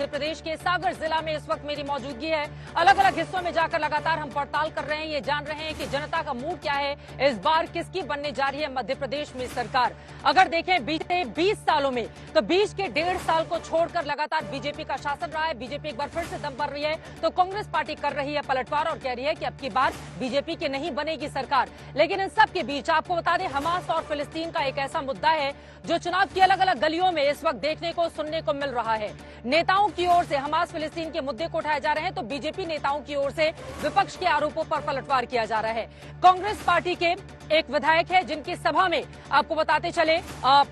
मध्य प्रदेश के सागर जिला में इस वक्त मेरी मौजूदगी है। अलग अलग हिस्सों में जाकर लगातार हम पड़ताल कर रहे हैं, ये जान रहे हैं कि जनता का मूड क्या है, इस बार किसकी बनने जा रही है मध्य प्रदेश में सरकार। अगर देखें बीते 20 सालों में तो बीच के 1.5 साल को छोड़कर लगातार बीजेपी का शासन रहा है। बीजेपी एक बार फिर से दम भर रही है तो कांग्रेस पार्टी कर रही है पलटवार और कह रही है कि अब की बार बीजेपी की नहीं बनेगी सरकार। लेकिन इन सब के बीच आपको बता दें, हमास और फिलिस्तीन का एक ऐसा मुद्दा है जो चुनाव की अलग अलग गलियों में इस वक्त देखने को सुनने को मिल रहा है। नेताओं की ओर से हमास फिलिस्तीन के मुद्दे को उठाए जा रहे हैं तो बीजेपी नेताओं की ओर से विपक्ष के आरोपों पर पलटवार किया जा रहा है। कांग्रेस पार्टी के एक विधायक है जिनकी सभा में आपको बताते चले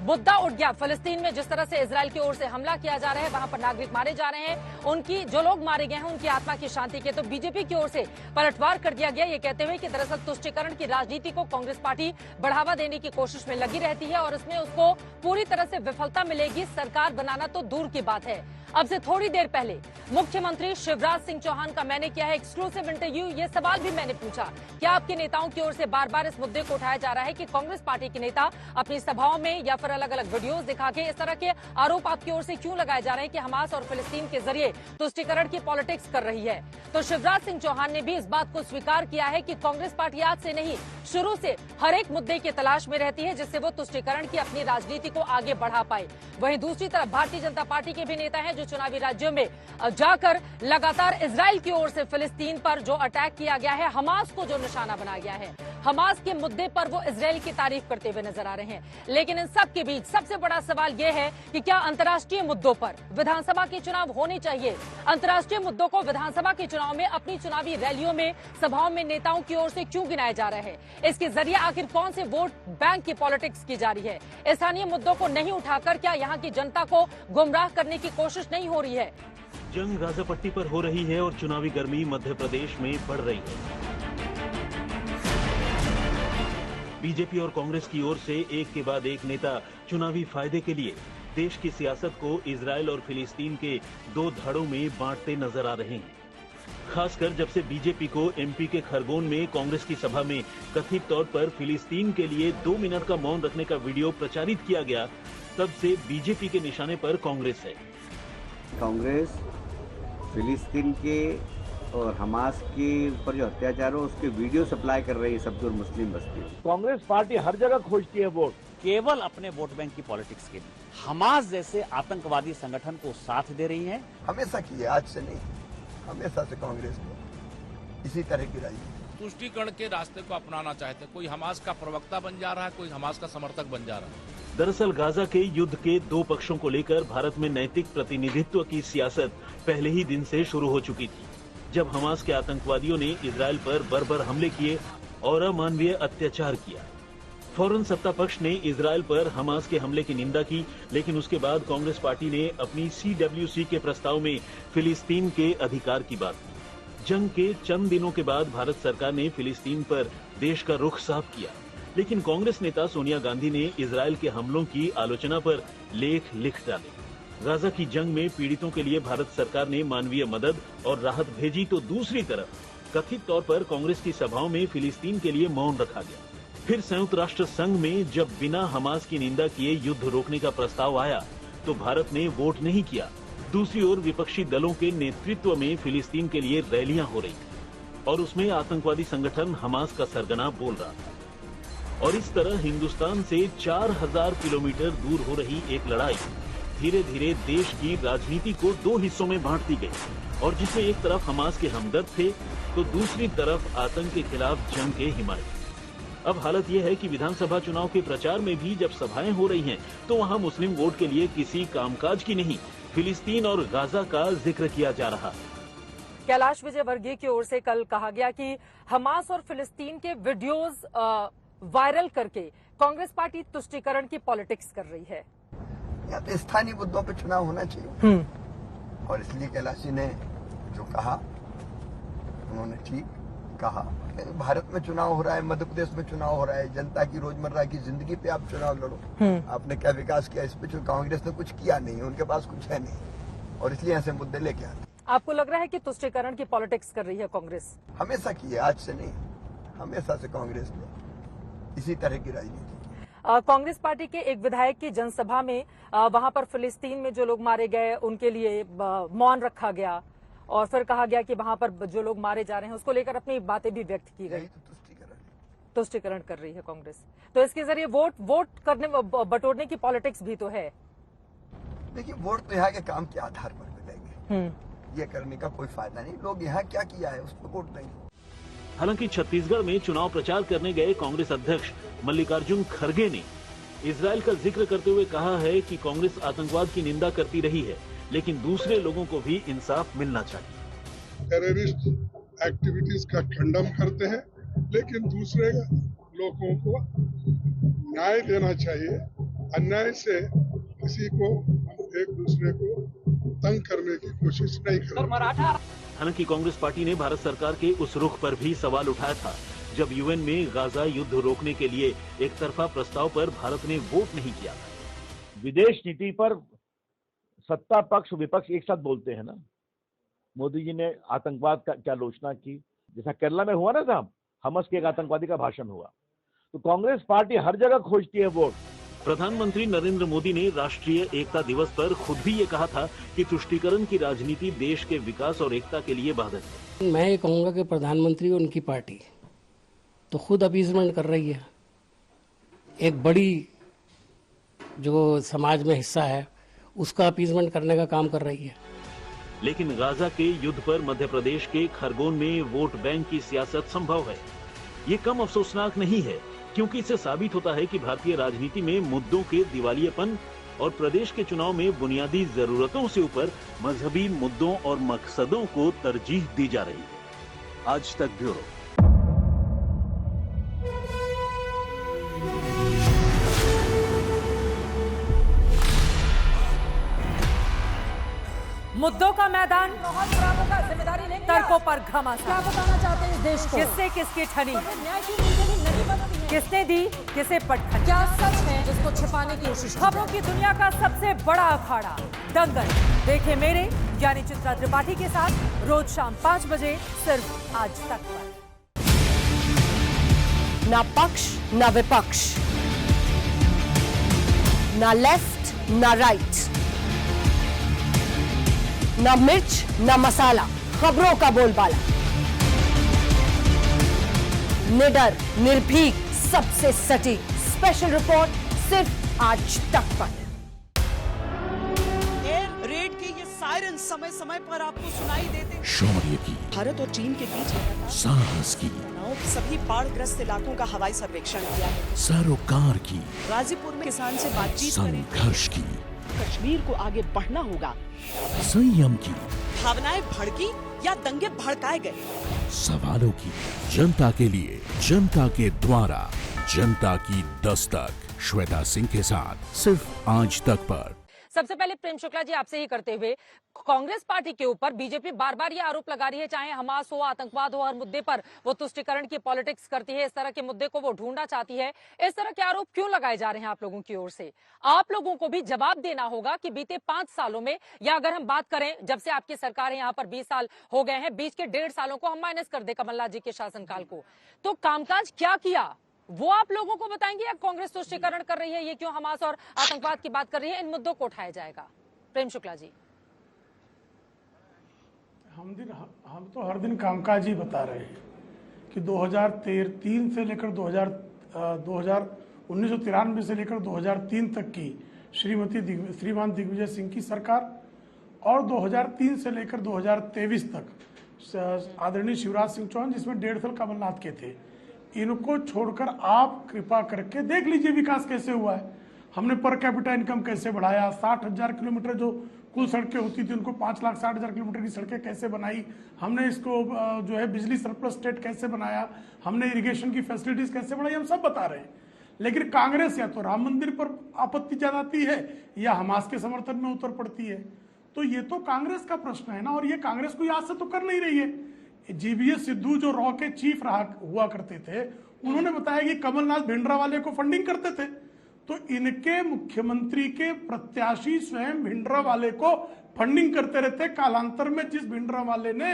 मुद्दा उठ गया। फिलिस्तीन में जिस तरह से इजरायल की ओर से हमला किया जा रहा है, वहां पर नागरिक मारे जा रहे हैं, उनकी जो लोग मारे गए हैं उनकी आत्मा की शांति के, तो बीजेपी की ओर से पलटवार कर दिया गया, ये कहते हुए कि दरअसल तुष्टीकरण की राजनीति को कांग्रेस पार्टी बढ़ावा देने की कोशिश में लगी रहती है और इसमें उसको पूरी तरह से विफलता मिलेगी। सरकार बनाना तो दूर की बात है। अब से थोड़ी देर पहले मुख्यमंत्री शिवराज सिंह चौहान का मैंने किया है एक्सक्लूसिव इंटरव्यू। ये सवाल भी मैंने पूछा कि आपके नेताओं की ओर से बार बार इस मुद्दे को उठाया जा रहा है कि कांग्रेस पार्टी के नेता अपनी सभाओं में या फिर अलग अलग वीडियोस दिखा के इस तरह के आरोप आपकी ओर से क्यों लगाए जा रहे हैं कि हमास और फिलिस्तीन के जरिए तुष्टीकरण की पॉलिटिक्स कर रही है। तो शिवराज सिंह चौहान ने भी इस बात को स्वीकार किया है कि कांग्रेस पार्टी आज से नहीं, शुरू से हर एक मुद्दे की तलाश में रहती है जिससे वो तुष्टीकरण की अपनी राजनीति को आगे बढ़ा पाए। वहीं दूसरी तरफ भारतीय जनता पार्टी के भी नेता हैं जो चुनावी राज्यों में जाकर लगातार इजराइल की ओर से फिलिस्तीन पर जो अटैक किया गया है, हमास को जो निशाना बनाया गया है, हमास के मुद्दे पर वो इजराइल की तारीफ करते हुए नजर आ रहे हैं। लेकिन इन सब के बीच सबसे बड़ा सवाल यह है कि क्या अंतर्राष्ट्रीय मुद्दों पर विधानसभा के चुनाव होने चाहिए। अंतर्राष्ट्रीय मुद्दों को विधानसभा के चुनाव में अपनी चुनावी रैलियों में, सभाओं में नेताओं की ओर से क्यों गिनाया जा रहा है, इसके जरिए आखिर कौन से वोट बैंक की पॉलिटिक्स की जा रही है। स्थानीय मुद्दों को नहीं उठाकर क्या यहाँ की जनता को गुमराह करने की कोशिश नहीं हो रही है। जंग गाजा पट्टी पर हो रही है और चुनावी गर्मी मध्य प्रदेश में बढ़ रही है। बीजेपी और कांग्रेस की ओर से एक के बाद एक नेता चुनावी फायदे के लिए देश की सियासत को इजराइल और फिलिस्तीन के दो धड़ों में बांटते नजर आ रहे हैं। खासकर जब से बीजेपी को एमपी के खरगोन में कांग्रेस की सभा में कथित तौर पर फिलिस्तीन के लिए 2 मिनट का मौन रखने का वीडियो प्रचारित किया गया, तब से बीजेपी के निशाने पर कांग्रेस है। कांग्रेस फिलिस्तीन के और हमास के ऊपर जो अत्याचार हो उसके वीडियो सप्लाई कर रही है सब दूर मुस्लिम बस्ती। कांग्रेस पार्टी हर जगह खोजती है वोट, केवल अपने वोट बैंक की पॉलिटिक्स के लिए हमास जैसे आतंकवादी संगठन को साथ दे रही है। हमेशा की है, आज से नहीं, हमेशा से कांग्रेस को इसी तरह की राजनीति। तुष्टीकरण के रास्ते को अपनाना चाहते, कोई हमास का प्रवक्ता बन जा रहा है, कोई हमास का समर्थक बन जा रहा है। दरअसल गाजा के युद्ध के दो पक्षों को लेकर भारत में नैतिक प्रतिनिधित्व की सियासत पहले ही दिन से शुरू हो चुकी थी, जब हमास के आतंकवादियों ने इजराइल पर बर्बर हमले किए और अमानवीय अत्याचार किया। फौरन सत्ता पक्ष ने इजराइल पर हमास के हमले की निंदा की, लेकिन उसके बाद कांग्रेस पार्टी ने अपनी CWC के प्रस्ताव में फिलिस्तीन के अधिकार की बात की। जंग के चंद दिनों के बाद भारत सरकार ने फिलिस्तीन पर देश का रुख साफ किया, लेकिन कांग्रेस नेता सोनिया गांधी ने इजराइल के हमलों की आलोचना पर लेख लिख डाले। गाजा की जंग में पीड़ितों के लिए भारत सरकार ने मानवीय मदद और राहत भेजी, तो दूसरी तरफ कथित तौर पर कांग्रेस की सभाओं में फिलिस्तीन के लिए मौन रखा गया। फिर संयुक्त राष्ट्र संघ में जब बिना हमास की निंदा किए युद्ध रोकने का प्रस्ताव आया तो भारत ने वोट नहीं किया। दूसरी ओर विपक्षी दलों के नेतृत्व में फिलिस्तीन के लिए रैलियां हो रही और उसमें आतंकवादी संगठन हमास का सरगना बोल रहा था। और इस तरह हिंदुस्तान से 4000 किलोमीटर दूर हो रही एक लड़ाई धीरे धीरे देश की राजनीति को दो हिस्सों में बांटती गई, और जिसमें एक तरफ हमास के हमदर्द थे तो दूसरी तरफ आतंक के खिलाफ जंग के हिमायती। अब हालत यह है कि विधानसभा चुनाव के प्रचार में भी जब सभाएं हो रही हैं तो वहां मुस्लिम वोट के लिए किसी कामकाज की नहीं, फिलिस्तीन और गाजा का जिक्र किया जा रहा। कैलाश विजयवर्गीय की ओर से कल कहा गया कि हमास और फिलिस्तीन के वीडियोस वायरल करके कांग्रेस पार्टी तुष्टीकरण की पॉलिटिक्स कर रही है। या तो स्थानीय मुद्दों पर चुनाव होना चाहिए, और इसलिए कैलाश जी ने जो कहा उन्होंने ठीक कहा। भारत में चुनाव हो रहा है, मध्य प्रदेश में चुनाव हो रहा है, जनता की रोजमर्रा की जिंदगी पे आप चुनाव लड़ो। आपने क्या विकास किया इस पे? कांग्रेस ने कुछ किया नहीं, उनके पास कुछ है नहीं, और इसलिए ऐसे मुद्दे लेके आते। आपको लग रहा है कि तुष्टीकरण की पॉलिटिक्स कर रही है कांग्रेस? हमेशा की है, आज से नहीं, हमेशा से कांग्रेस ने इसी तरह की राजनीति। कांग्रेस पार्टी के एक विधायक की जनसभा में वहां पर फिलिस्तीन में जो लोग मारे गए उनके लिए मौन रखा गया और फिर कहा गया कि वहां पर जो लोग मारे जा रहे हैं उसको लेकर अपनी बातें भी व्यक्त की गई। तुष्टिकरण कर रही है कांग्रेस, तो इसके जरिए वोट करने बटोरने की पॉलिटिक्स भी तो है। देखिए, वोट तो यहाँ के काम के आधार पर मिलेंगे, ये करने का कोई फायदा नहीं। लोग यहाँ क्या किया है उस पर वोट देंगे। हालांकि छत्तीसगढ़ में चुनाव प्रचार करने गए कांग्रेस अध्यक्ष मल्लिकार्जुन खड़गे ने इजरायल का जिक्र करते हुए कहा है कि कांग्रेस आतंकवाद की निंदा करती रही है, लेकिन दूसरे लोगों को भी इंसाफ मिलना चाहिए। टेररिस्ट एक्टिविटीज का खंडन करते हैं, लेकिन दूसरे लोगों को न्याय देना चाहिए। अन्याय से किसी को एक दूसरे को तंग करने की कोशिश नहीं करना। हालांकि कांग्रेस पार्टी ने भारत सरकार के उस रुख पर भी सवाल उठाया था जब यूएन में गाजा युद्ध रोकने के लिए एक तरफा प्रस्ताव पर भारत ने वोट नहीं किया। विदेश नीति पर सत्ता पक्ष विपक्ष एक साथ बोलते हैं ना। मोदी जी ने आतंकवाद की आलोचना की, जैसा केरला में हुआ ना साहब, हमस के एक आतंकवादी का भाषण हुआ। तो कांग्रेस पार्टी हर जगह खोजती है वोट। प्रधानमंत्री नरेंद्र मोदी ने राष्ट्रीय एकता दिवस पर खुद भी ये कहा था कि तुष्टीकरण की राजनीति देश के विकास और एकता के लिए बाधक है। मैं ये कहूँगा कि प्रधानमंत्री और उनकी पार्टी तो खुद अपीजमेंट कर रही है। एक बड़ी जो समाज में हिस्सा है उसका अपीजमेंट करने का काम कर रही है। लेकिन गाजा के युद्ध पर मध्य प्रदेश के खरगोन में वोट बैंक की सियासत संभव है। ये कम अफसोसनाक नहीं है, क्योंकि इससे साबित होता है कि भारतीय राजनीति में मुद्दों के दिवालियेपन और प्रदेश के चुनाव में बुनियादी जरूरतों से ऊपर मजहबी मुद्दों और मकसदों को तरजीह दी जा रही है। आज तक ब्यूरो। मुद्दों का मैदान, जिम्मेदारी लेंगे, तर्कों पर घमासान। क्या बताना चाहते हैं इस देश को? किससे किसकी ठनी, न्याय की नीति नहीं बनती है, किसने दी किसे पटखनी, क्या सच है जिसको छिपाने की कोशिश। खबरों की दुनिया का सबसे बड़ा अखाड़ा दंगल देखे मेरे यानी चित्रा त्रिपाठी के साथ रोज शाम 5 बजे सिर्फ आज तक पर। ना पक्ष ना विपक्ष, ना लेफ्ट ना राइट, ना मिर्च ना मसाला, खबरों का बोलबाला, निडर निर्भीक सबसे सटीक स्पेशल रिपोर्ट सिर्फ आज तक पर। एयर रेड के ये सायरन समय समय पर आपको सुनाई देते। शौर्य की, भारत और चीन के बीच साहस की, सभी बाढ़ग्रस्त इलाकों का हवाई सर्वेक्षण किया है। सरोकार की, गाजीपुर में किसान से बातचीत करें। संघर्ष की, कश्मीर को आगे बढ़ना होगा। संयम की, भावनाएं भड़की या दंगे भड़काए गए, सवालों की, जनता के लिए, जनता के द्वारा, जनता की दस्तक। श्वेता सिंह के साथ सिर्फ आज तक पर। सबसे पहले प्रेम शुक्ला जी आपसे ही करते हुए, कांग्रेस पार्टी के ऊपर बीजेपी बार बार ये आरोप लगा रही है, चाहे हमास हो आतंकवाद हो, हर मुद्दे पर वो तुष्टीकरण की पॉलिटिक्स करती है, इस तरह के मुद्दे को वो ढूंढना चाहती है। इस तरह के आरोप क्यों लगाए जा रहे हैं आप लोगों की ओर से? आप लोगों को भी जवाब देना होगा कि बीते 5 सालों में, या अगर हम बात करें जब से आपकी सरकार है यहाँ पर 20 साल हो गए हैं, बीच के 1.5 सालों को हम माइनस कर दे कमलनाथ जी के शासनकाल को, तो कामकाज क्या किया वो आप लोगों को बताएंगे, या कांग्रेस तुष्टीकरण कर रही है, ये क्यों हमास और आतंकवाद की बात कर रही है, इन मुद्दों को उठाया जाएगा? प्रेम शुक्ला जी। हम तो हर दिन कामकाज ही बता रहे हैं कि 2003 से लेकर 1993 से लेकर 2003 तक की श्रीमान दिग्विजय सिंह की सरकार और 2003 से लेकर 2023 तक आदरणीय शिवराज सिंह चौहान, जिसमें 1.5 साल कमलनाथ के थे, इनको छोड़कर आप कृपा करके देख लीजिए विकास कैसे हुआ है। हमने पर कैपिटा इनकम कैसे बढ़ाया, 60,000 किलोमीटर जो कुल सड़कें होती थी उनको 5,60,000 किलोमीटर की सड़कें कैसे बनाई, हमने इसको जो है बिजली सरप्लस स्टेट कैसे बनाया, हमने इरिगेशन की फैसिलिटीज कैसे बढ़ाई, हम सब बता रहे हैं। लेकिन कांग्रेस या तो राम मंदिर पर आपत्ति जताती है या हमास के समर्थन में उतर पड़ती है। तो ये तो कांग्रेस का प्रश्न है ना, और ये कांग्रेस कोई आज से तो कर नहीं रही है। जीवीएस सिद्धू जो रॉ के चीफ हुआ करते थे, उन्होंने बताया कि कमलनाथ भिंडरावाले को फंडिंग करते थे, तो इनके मुख्यमंत्री के प्रत्याशी स्वयं भिंडरावाले को फंडिंग करते रहते। कालांतर में जिस भिंडरावाले ने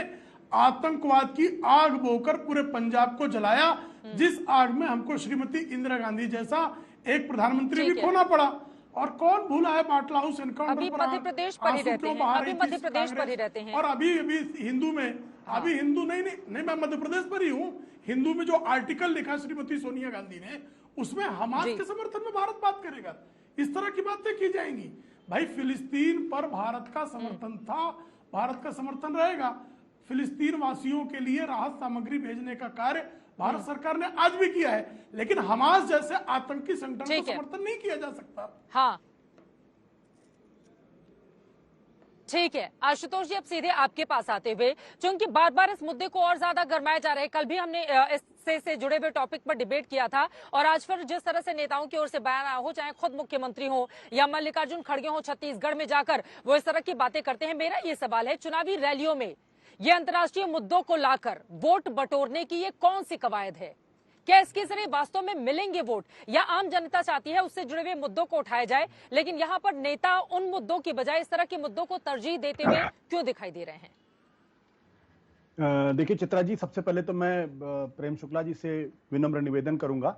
आतंकवाद की आग बोकर पूरे पंजाब को जलाया, जिस आग में हमको श्रीमती इंदिरा गांधी जैसा एक प्रधानमंत्री भी खोना पड़ा। और कौन भूला है बाटला हाउस एनकाउंटर अभी मध्य प्रदेश पर ही रहते हैं, अभी मध्य प्रदेश पर ही रहते हैं। और अभी हिंदू में अभी हिंदू नहीं मैं मध्य प्रदेश पर ही हूँ। हिंदू में जो आर्टिकल लिखा श्रीमती सोनिया गांधी ने, उसमें हमास के समर्थन में भारत बात करेगा, इस तरह की बातें की जाएंगी। भाई फिलिस्तीन पर भारत का समर्थन था, भारत का समर्थन रहेगा। फिलिस्तीन वासियों के लिए राहत सामग्री भेजने का कार्य भारत सरकार ने आज भी किया है, लेकिन हमास जैसे आतंकी संगठन को समर्थन नहीं किया जा सकता। हाँ ठीक है आशुतोष जी, अब सीधे आपके पास आते हुए, क्योंकि बार बार इस मुद्दे को और ज्यादा गरमाया जा रहा है। कल भी हमने इससे से जुड़े हुए टॉपिक पर डिबेट किया था, और आज फिर जिस तरह से नेताओं की ओर से बयान हो, चाहे खुद मुख्यमंत्री हो या मल्लिकार्जुन खड़गे हो, छत्तीसगढ़ में जाकर वो इस तरह की बातें करते हैं। मेरा ये सवाल है, चुनावी रैलियों में ये अंतर्राष्ट्रीय मुद्दों को लाकर वोट बटोरने की ये कौन सी कवायद है? क्या इसके जरिए वास्तव में मिलेंगे वोट, या आम जनता चाहती है उससे जुड़े हुए मुद्दों को उठाया जाए, लेकिन यहाँ पर नेता उन मुद्दों की बजाय इस तरह के मुद्दों को तरजीह देते हुए क्यों दिखाई दे रहे हैं? देखिए चित्रा जी, सबसे पहले तो मैं प्रेम शुक्ला जी से विनम्र निवेदन करूंगा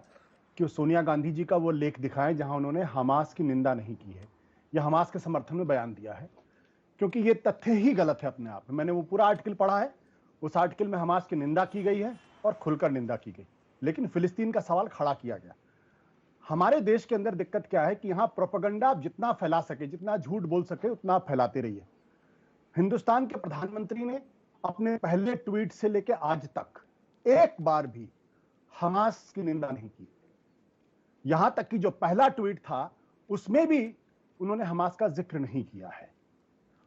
कि सोनिया गांधी जी का वो लेख दिखाएं जहां उन्होंने हमास की निंदा नहीं की है या हमास के समर्थन में बयान दिया है, क्योंकि ये तथ्य ही गलत है अपने आप में। मैंने वो पूरा आर्टिकल पढ़ा है, उस आर्टिकल में हमास की निंदा की गई है और खुलकर निंदा की गई, लेकिन फिलिस्तीन का सवाल खड़ा किया गया। हमारे देश के अंदर दिक्कत क्या है कि यहां प्रोपेगेंडा आप जितना फैला सके, जितना झूठ बोल सके, उतना आप फैलाते रहिए। हिंदुस्तान के प्रधानमंत्री ने अपने पहले ट्वीट से लेकर आज तक एक बार भी हमास की निंदा नहीं की। यहां तक कि जो पहला ट्वीट था उसमें भी उन्होंने हमास का जिक्र नहीं किया है।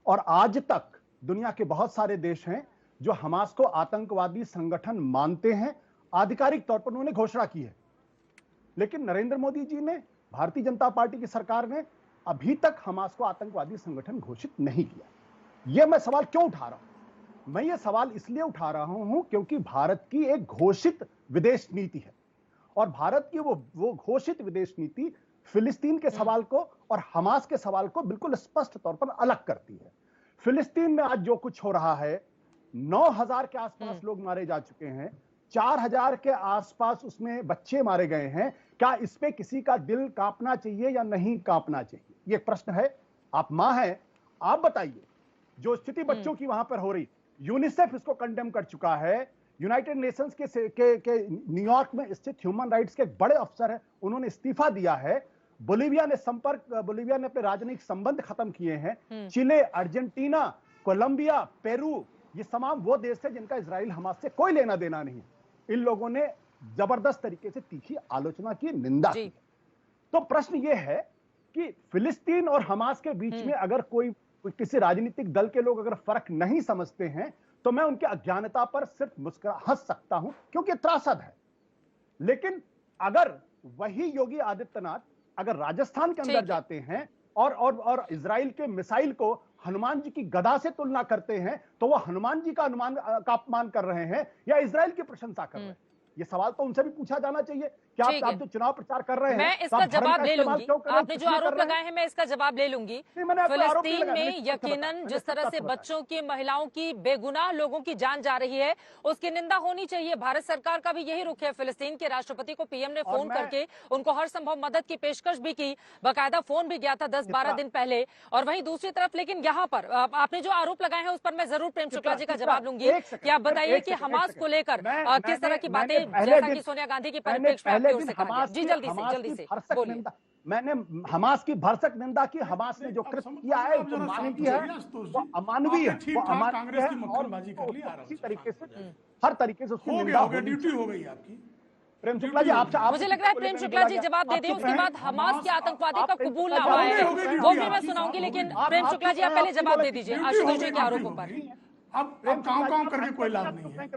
और आज तक दुनिया के बहुत सारे देश हैं जो हमास को आतंकवादी संगठन मानते हैं, आधिकारिक तौर पर उन्होंने घोषणा की है, लेकिन नरेंद्र मोदी जी ने, भारतीय जनता पार्टी की सरकार ने अभी तक हमास को आतंकवादी संगठन घोषित नहीं किया। यह मैं सवाल क्यों उठा रहा हूं? मैं ये सवाल इसलिए उठा रहा हूं क्योंकि भारत की एक घोषित विदेश नीति है, और भारत की वो घोषित विदेश नीति फिलिस्तीन के सवाल को और हमास के सवाल को बिल्कुल स्पष्ट तौर पर अलग करती है। फिलिस्तीन में आज जो कुछ हो रहा है, 9,000 के आसपास लोग मारे जा चुके हैं, 4,000 के आसपास उसमें बच्चे मारे गए हैं। क्या इस पे किसी का दिल कांपना चाहिए या नहीं कांपना चाहिए? ये प्रश्न है। आप मां हैं, आप बताइए। जो स्थिति बच्चों की वहां पर हो रही, यूनिसेफ इसको कंडेम कर चुका है। यूनाइटेड नेशंस के न्यूयॉर्क में स्थित ह्यूमन राइट्स के एक बड़े अफसर है, उन्होंने इस्तीफा दिया है। बोलिविया ने अपने राजनीतिक संबंध खत्म किए हैं। चिले, अर्जेंटीना, कोलंबिया, पेरू, ये तमाम वो देश है जिनका इजराइल हमास से कोई लेना देना नहीं। इन लोगों ने जबरदस्त तरीके से तीखी आलोचना की, निंदा की। तो प्रश्न यह है कि फिलिस्तीन और हमास के बीच में अगर कोई किसी राजनीतिक दल के लोग अगर फर्क नहीं समझते हैं, तो मैं उनके अज्ञानता पर सिर्फ मुस्कुरा हंस सकता हूं, क्योंकि त्रासद है। लेकिन अगर वही योगी आदित्यनाथ अगर राजस्थान के अंदर जाते हैं और इजराइल के मिसाइल को हनुमान जी की गदा से तुलना करते हैं, तो वो हनुमान जी का अपमान कर रहे हैं या इजराइल की प्रशंसा कर रहे हैं? ये सवाल तो उनसे भी पूछा जाना चाहिए। क्या आप जो चुनाव प्रचार कर रहे हैं, मैं इसका जवाब ले लूंगी। आपने जो आरोप लगाए हैं मैं इसका जवाब ले लूंगी। फिलिस्तीन में यकीनन जिस तरह से बच्चों की, महिलाओं की, बेगुनाह लोगों की जान जा रही है, उसकी निंदा होनी चाहिए। भारत सरकार का भी यही रुख है। फिलिस्तीन के राष्ट्रपति को पीएम ने फोन करके उनको हर संभव मदद की पेशकश भी की, बाकायदा फोन भी गया था 10-12 दिन पहले। और वहीं दूसरी तरफ लेकिन यहाँ पर आपने जो आरोप लगाए हैं उस पर मैं जरूर प्रेम शुक्ला जी का जवाब लूंगी कि आप बताइए कि हमास को लेकर किस तरह की बातें, जैसा कि सोनिया गांधी की परिप्रेक्ष्य में आपकी ओर से कहा गया। जी जल्दी से बोलिए। मैंने हमास की भरसक निंदा की। हमास ने जो कृत्य किया है वो मानवीय है, वो अमानवीय है, वो अमानवीय है, और इसी तरीके से हर तरीके से उसकी निंदा ड्यूटी हो गई आपकी। प्रेम शुक्ला जी, आपसे मुझे लग रहा है प्रेम शुक्ला जी जवाब दे दें, उसके बाद हमास के आतंकवादी का कबूल ना हुआ है वो भी मैं सुनाऊंगी, लेकिन प्रेम शुक्ला जी आप पहले जवाब दे दीजिए आशुतोष जी के आरोपों पर। अब काम करके कोई लाभ नहीं है।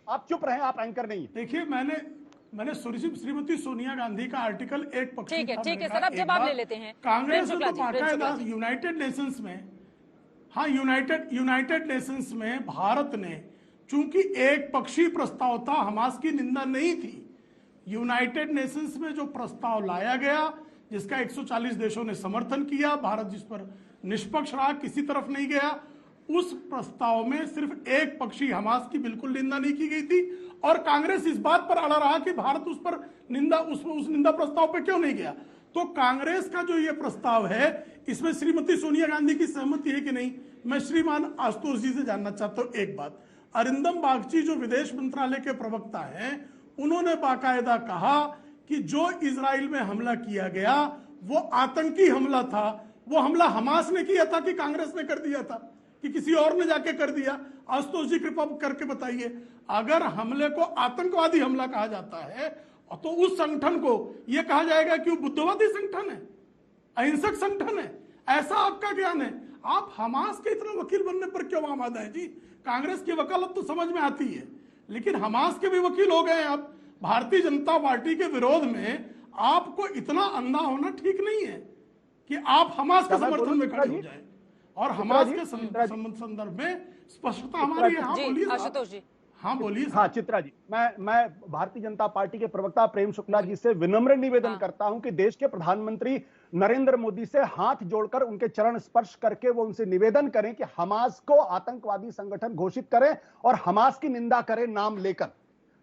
आप चुप रहे, आप एंकर नहीं। देखिए, मैंने श्रीमती सोनिया गांधी का आर्टिकल एक पक्षी, ठीक है सर, अब जवाब ले लेते हैं। कांग्रेस ने तो बाकायदा यूनाइटेड नेशंस में, यूनाइटेड नेशंस में भारत ने, चूंकि एक पक्षी प्रस्ताव था, हमास की निंदा नहीं थी। यूनाइटेड नेशंस में जो प्रस्ताव लाया गया, जिसका 140 देशों ने समर्थन किया, भारत जिस पर निष्पक्ष रहा, किसी तरफ नहीं गया, उस प्रस्ताव में सिर्फ एक पक्षी हमास की बिल्कुल निंदा नहीं की गई थी और कांग्रेस इस बात पर अड़ा रहा कि भारत उस पर निंदा उस निंदा प्रस्ताव पर क्यों नहीं गया। तो कांग्रेस का जो ये प्रस्ताव है इसमें श्रीमती सोनिया गांधी की सहमति है कि नहीं, मैं श्रीमान आशुतोष जी से जानना चाहता हूं। एक बात, अरिंदम बागची जो विदेश मंत्रालय के प्रवक्ता हैं, उन्होंने बाकायदा कहा कि जो इजराइल में हमला किया गया वो आतंकी हमला था। वो हमला हमास ने किया था कि कांग्रेस ने कर दिया था कि किसी और ने जाके कर दिया? आशुतोष जी कृपा करके बताइए। अगर हमले को आतंकवादी हमला कहा जाता है तो उस संगठन को यह कहा जाएगा कि वो बुद्धवादी संगठन है, अहिंसक संगठन है, ऐसा आपका ज्ञान है? आप हमास के इतना वकील बनने पर क्यों आमादा है जी? कांग्रेस की वकालत तो समझ में आती है, लेकिन हमास के भी वकील हो गए आप। भारतीय जनता पार्टी के विरोध में आपको इतना अंधा होना ठीक नहीं है कि आप हमास के समर्थन में खड़े हो जाए। और हमास के संदर्भ में स्पष्टता हमारी है। हाँ बोलिए आशुतोष जी। हाँ बोलिए। हाँ चित्रा जी, मैं भारतीय जनता पार्टी के प्रवक्ता प्रेम शुक्ला जी से विनम्र निवेदन करता हूं कि देश के प्रधानमंत्री नरेंद्र मोदी से हाथ जोड़कर उनके चरण स्पर्श करके वो उनसे निवेदन करें कि हमास को आतंकवादी संगठन घोषित करें और हमास की निंदा करें नाम लेकर।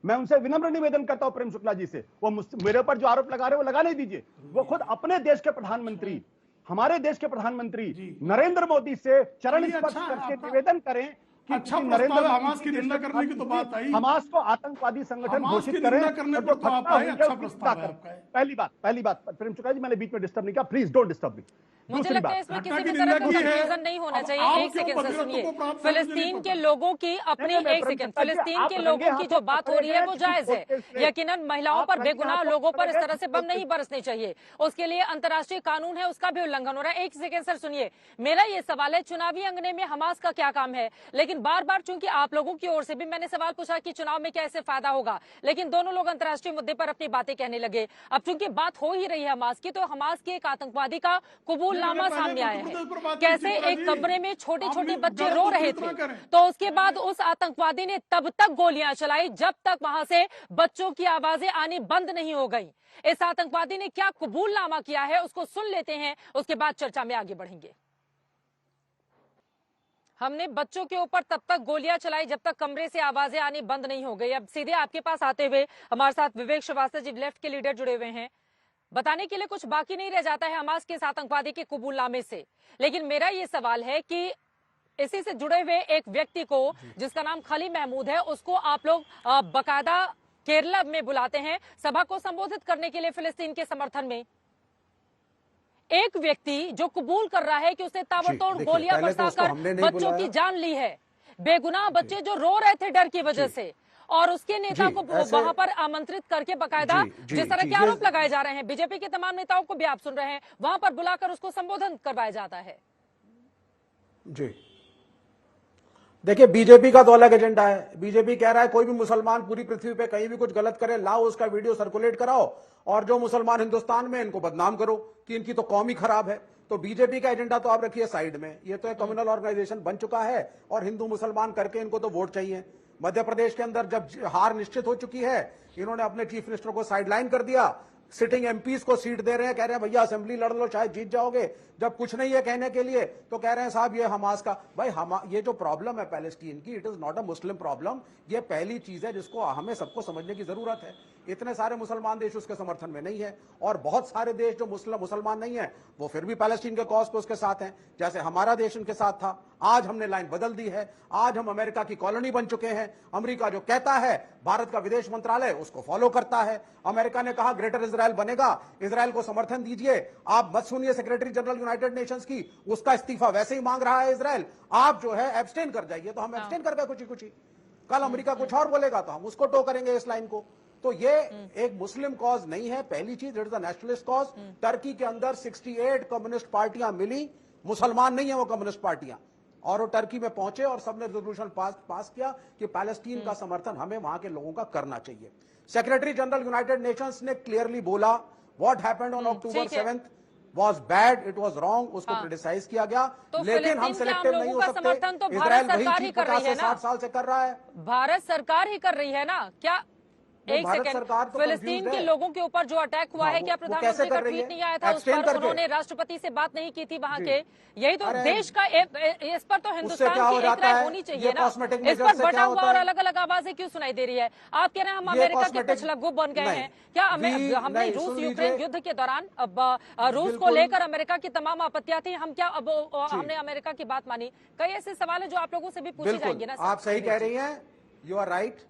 मैं उनसे विनम्र निवेदन करता हूं प्रेम शुक्ला जी से, वो मेरे ऊपर जो आरोप लगा रहे हैं वो लगाने दीजिए। वो खुद अपने देश के प्रधानमंत्री, हमारे देश के प्रधानमंत्री नरेंद्र मोदी से चरण स्पर्श करके निवेदन करें कि अच्छा नरेंद्र हमास की निंदा करने की तो बात आई, हमास को आतंकवादी संगठन घोषित करें। अच्छा प्रस्ताव है। पहली बात प्रेम शुक्ला जी, मैंने बीच में डिस्टर्ब नहीं किया, प्लीज डोंट डिस्टर्ब मी। मुझे लगता है इसमें किसी भी तरह का कंफ्यूजन नहीं होना चाहिए। एक सेकंड से सुनिए, फिलिस्तीन के लोगों की अपनी एक सेकंड फिलिस्तीन के लोगों की जो बात हो रही है वो जायज है। यकीनन महिलाओं पर, बेगुनाह लोगों पर इस तरह से बम नहीं बरसने चाहिए, उसके लिए अंतर्राष्ट्रीय कानून है, उसका भी उल्लंघन हो रहा है। एक सेकंड सर सुनिए, मेरा ये सवाल है, चुनावी अंगने में हमास का क्या काम है? लेकिन बार बार चूंकि आप लोगों की ओर से भी मैंने सवाल पूछा कि चुनाव में क्या इससे फायदा होगा, लेकिन दोनों लोग अंतर्राष्ट्रीय मुद्दे पर अपनी बातें कहने लगे। अब चूंकि बात हो ही रही है हमास की, तो हमास के एक आतंकवादी का कबूलनामा सामने आया है। कैसे एक कमरे में छोटे छोटे बच्चे रो रहे थे, तो उसके बाद उस आतंकवादी ने तब तक गोलियां चलाई जब तक वहां से बच्चों की आवाजें आनी बंद नहीं हो गई। इस आतंकवादी ने क्या कबूलनामा किया है उसको सुन लेते हैं, उसके बाद चर्चा में आगे बढ़ेंगे। हमने बच्चों के ऊपर तब तक गोलियां चलाई जब तक कमरे से आवाजें आनी बंद नहीं हो गई। अब सीधे आपके पास आते हुए हमारे साथ विवेक श्रीवास्तव जी, लेफ्ट के लीडर, जुड़े हुए हैं। बताने के लिए कुछ बाकी नहीं रह जाता है हमास के इस आतंकवादी के कबूलनामे से, लेकिन मेरा ये सवाल है कि इसी से जुड़े हुए एक व्यक्ति को जिसका नाम खली महमूद है, उसको आप लोग बकायदा केरला में बुलाते हैं सभा को संबोधित करने के लिए फिलिस्तीन के समर्थन में। एक व्यक्ति जो कबूल कर रहा है कि उसने ताबड़तोड़ गोलियां बरसाकर बच्चों की जान ली है, बेगुनाह बच्चे जो रो रहे थे डर की वजह से, और उसके नेता को वहां पर आमंत्रित करके बकायदा जिस तरह के आरोप लगाए जा रहे हैं, बीजेपी के तमाम नेताओं को भी आप सुन रहे हैं, वहां पर बुलाकर उसको संबोधन करवाया जाता है। जी देखिए, बीजेपी का तो अलग एजेंडा है। बीजेपी कह रहा है कोई भी मुसलमान पूरी पृथ्वी पे कहीं भी कुछ गलत करे, लाओ उसका वीडियो सर्कुलेट कराओ और जो मुसलमान हिंदुस्तान में इनको बदनाम करो कि इनकी तो कौम ही खराब है। तो बीजेपी का एजेंडा तो आप रखिए साइड में, ये तो एक कम्युनल ऑर्गेनाइजेशन बन चुका है और हिंदू मुसलमान करके इनको तो वोट चाहिए। मध्य प्रदेश के अंदर जब हार निश्चित हो चुकी है, इन्होंने अपने चीफ मिनिस्टर को साइडलाइन कर दिया, सिटिंग एमपीज को सीट दे रहे हैं, कह रहे हैं भैया असेंबली लड़ लो शायद जीत जाओगे। जब कुछ नहीं है कहने के लिए तो कह रहे हैं साहब ये हमास का। भाई ये जो प्रॉब्लम है पैलेस्टीन की, it is not a Muslim problem. ये पहली चीज है जिसको हमें सबको समझने की जरूरत है। इतने सारे मुसलमान देश उसके समर्थन में नहीं है और बहुत सारे देश जो मुसलमान नहीं है वो फिर भी पैलेस्टीन के कॉज पे उसके साथ हैं, जैसे हमारा देश उनके साथ था। आज हमने लाइन बदल दी है, आज हम अमेरिका की कॉलोनी बन चुके हैं। अमेरिका जो कहता है भारत का विदेश मंत्रालय उसको फॉलो करता है। अमेरिका ने कहा ग्रेटर इजराइल बनेगा, इजराइल को समर्थन दीजिए। आप मत सुनिए सेक्रेटरी जनरल यूनाइटेड नेशंस की, उसका इस्तीफा वैसे ही मांग रहा है इजराइल। आप जो है एब्सटेन कर जाइए, तो हम एब्सटेन कर गए कुछ ही। कल अमेरिका कुछ और बोलेगा तो हम उसको टो करेंगे इस लाइन को। तो ये एक मुस्लिम कॉज नहीं है, पहली चीज। It is a nationalist cause. Turkey के अंदर 68 कम्युनिस्ट पार्टियां मिली, मुसलमान नहीं है वो कम्युनिस्ट पार्टियां, और वो टर्की में पहुंचे और सबने रेजोल्यूशन पास किया कि पैलेस्टीन का समर्थन हमें वहां के लोगों का करना चाहिए। सेक्रेटरी जनरल यूनाइटेड नेशंस ने क्लियरली बोला what happened on October 7th was bad, it was wrong, उसको क्रिटिसाइज किया गया। तो लेकिन हम सिलेक्टिव नहीं हो सकते। समर्थन तो इजराइल भारत सरकार ही कर रही है ना, 60 साल से कर रहा है। भारत सरकार ही कर रही है ना, क्या एक सेकंड, फिलिस्तीन के लोगों के ऊपर जो अटैक हुआ है, क्या प्रधानमंत्री का ट्वीट नहीं आया था उस पर? उन्होंने राष्ट्रपति से बात नहीं की थी वहां के? यही तो देश का इस पर तो हिंदुस्तान की एक राय होनी चाहिए ना। इस पर बटा हुआ और अलग अलग आवाजें क्यों सुनाई दे रही है? आप कह रहे हैं हम अमेरिका के पिछलग्गू बन गए हैं क्या? हमने रूस यूक्रेन युद्ध के दौरान रूस को लेकर अमेरिका की तमाम आपत्तियां थी, हम क्या अब हमने अमेरिका की बात मानी? कई ऐसे सवाल है जो आप लोगों से भी पूछे जाएंगे ना। आप सही कह रही हैं, यू आर राइट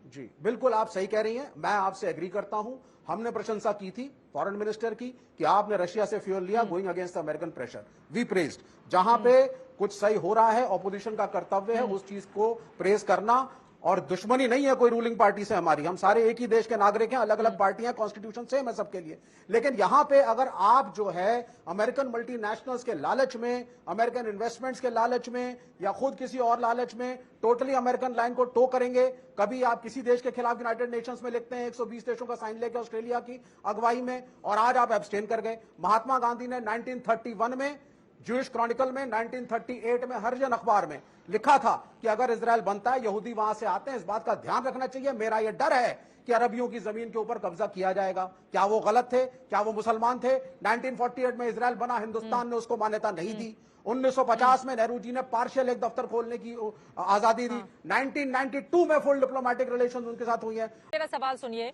जी, बिल्कुल आप सही कह रही हैं, मैं आपसे एग्री करता हूं। हमने प्रशंसा की थी फॉरेन मिनिस्टर की कि आपने रशिया से फ्यूल लिया, going against American pressure, we praised. जहां पे कुछ सही हो रहा है, ऑपोजिशन का कर्तव्य है उस चीज को प्रेज करना। और दुश्मनी नहीं है कोई रूलिंग पार्टी से हमारी, हम सारे एक ही देश के नागरिक हैं, अलग अलग पार्टियां, कॉन्स्टिट्यूशन सेम है सबके लिए। लेकिन यहां पे अगर आप जो है अमेरिकन मल्टीनेशनल्स के लालच में, अमेरिकन इन्वेस्टमेंट्स के लालच में, या खुद किसी और लालच में टोटली अमेरिकन लाइन को टो करेंगे, कभी आप किसी देश के खिलाफ यूनाइटेड नेशंस में लिखते हैं 120 देशों का साइन लेके ऑस्ट्रेलिया की अगुवाई में, और आज आप एब्सटेन कर गए। महात्मा गांधी ने 1931 में ज्यूइश क्रॉनिकल में, 1938 में हरिजन अखबार में लिखा था कि अगर इजराइल बनता है यहूदी वहां से आते हैं, इस बात का ध्यान रखना चाहिए। मेरा यह डर है कि अरबियों की जमीन के ऊपर कब्जा किया जाएगा। क्या वो गलत थे? क्या वो मुसलमान थे? 1948 में इजराइल बना, हिंदुस्तान ने उसको मान्यता नहीं दी। 1950 में नेहरू जी ने पार्शियल एक दफ्तर खोलने की आजादी दी। 1992 में फुल डिप्लोमेटिक रिलेशन उनके साथ हुई है। मेरा सवाल सुनिए,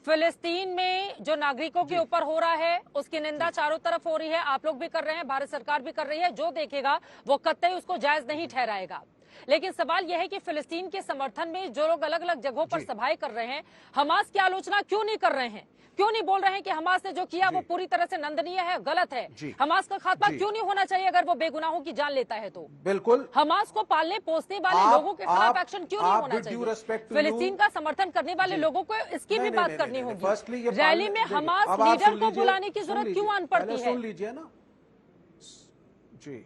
फिलिस्तीन में जो नागरिकों के ऊपर हो रहा है उसकी निंदा चारों तरफ हो रही है, आप लोग भी कर रहे हैं, भारत सरकार भी कर रही है। जो देखेगा वो कतई उसको जायज नहीं ठहराएगा। लेकिन सवाल यह है कि फिलिस्तीन के समर्थन में जो लोग अलग अलग जगहों पर सभाएं कर रहे हैं, हमास की आलोचना क्यों नहीं कर रहे हैं? क्यों नहीं बोल रहे हैं कि हमास ने जो किया वो पूरी तरह से निंदनीय है, गलत है? हमास का खात्मा क्यों नहीं होना चाहिए अगर वो बेगुनाहों की जान लेता है तो? बिल्कुल। हमास को पालने पोसने वाले लोगों के खिलाफ एक्शन क्यों नहीं होना चाहिए? फिलिस्तीन का समर्थन करने वाले लोगों को इसकी भी बात करनी होगी। रैली में हमास लीडर को बुलाने की जरूरत क्यों आन पड़ती है? सुन लीजिए ना जी,